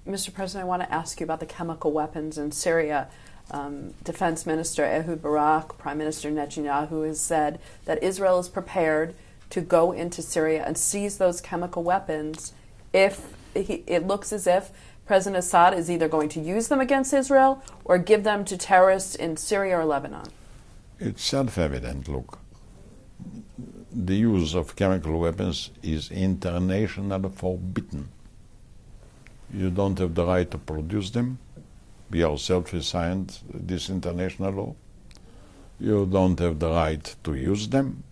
Mr. President, I want to ask you about the chemical weapons in Syria. Defense Minister Ehud Barak, Prime Minister Netanyahu has said that Israel is prepared to go into Syria and seize those chemical weapons if it looks as if President Assad is either going to use them against Israel or give them to terrorists in Syria or Lebanon. It's self-evident, look. The use of chemical weapons is internationally forbidden. You don't have the right to produce them. We ourselves have signed this international law. You don't have the right to use them.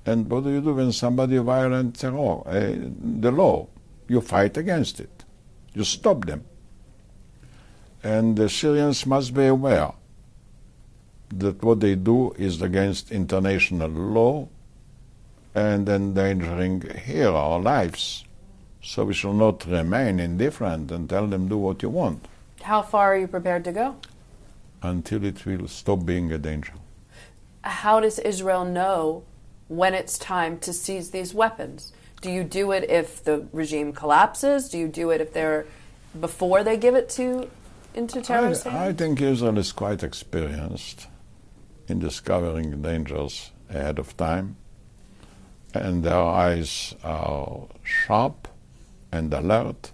And what do you do when somebody violates the law? You fight against it. You stop them. And the Syrians must be aware that what they do is against international law and endangering here our lives. So we shall not remain indifferent and tell them do what you want. How far are you prepared to go? Until it will stop being a danger. How does Israel know when it's time to seize these weapons? Do you do it if the regime collapses? Do you do it if they're before they give it into terrorist hands? I think Israel is quite experienced in discovering dangers ahead of time, and their eyes are sharp and alert,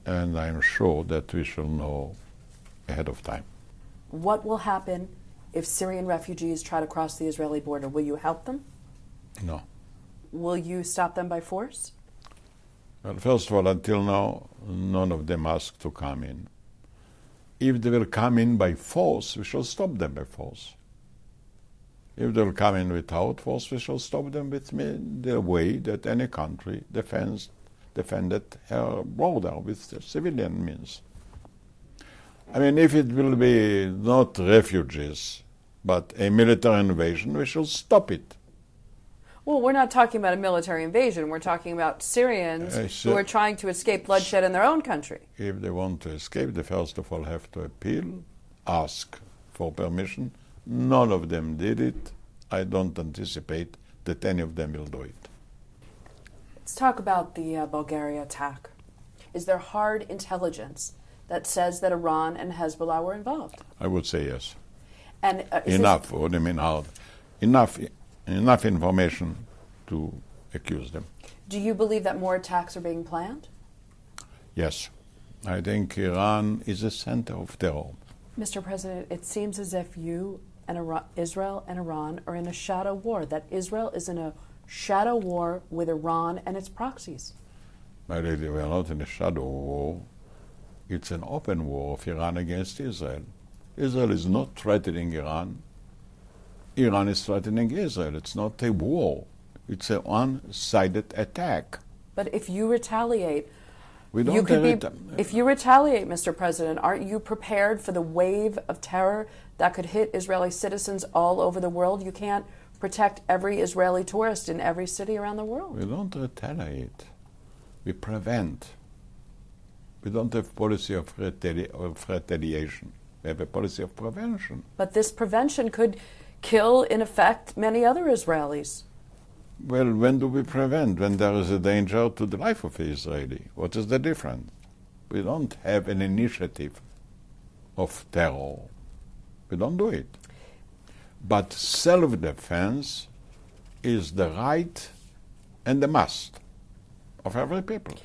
and I'm sure that we shall know ahead of time. What will happen if Syrian refugees try to cross the Israeli border? Will you help them? No. Will you stop them by force? Well, first of all, until now, none of them asked to come in. If they will come in by force, we shall stop them by force. If they will come in without force, we shall stop them with the way that any country defended her border with civilian means. I mean, if it will be not refugees, but a military invasion, we shall stop it. Well, we're not talking about a military invasion. We're talking about Syrians who are trying to escape bloodshed in their own country. If they want to escape, they first of all have to appeal, ask for permission. None of them did it. I don't anticipate that any of them will do it. Let's talk about the Bulgaria attack. Is there hard intelligence that says that Iran and Hezbollah were involved? I would say yes. And enough. What do you mean hard? Enough information to accuse them. Do you believe that more attacks are being planned? Yes. I think Iran is a center of terror. Mr. President, it seems as if you and Israel and Iran are in a shadow war, that Israel is in a shadow war with Iran and its proxies. My lady, we are not in a shadow war. It's an open war of Iran against Israel. Israel is not threatening Iran. Iran is threatening Israel. It's not a war. It's a one-sided attack. But if you retaliate, if you retaliate, Mr. President, aren't you prepared for the wave of terror that could hit Israeli citizens all over the world? You can't protect every Israeli tourist in every city around the world. We don't retaliate. We prevent. We don't have policy of retaliation. We have a policy of prevention. But this prevention could kill, in effect, many other Israelis. Well, when do we prevent? When there is a danger to the life of an Israeli. What is the difference? We don't have an initiative of terror. We don't do it. But self-defense is the right and the must of every people.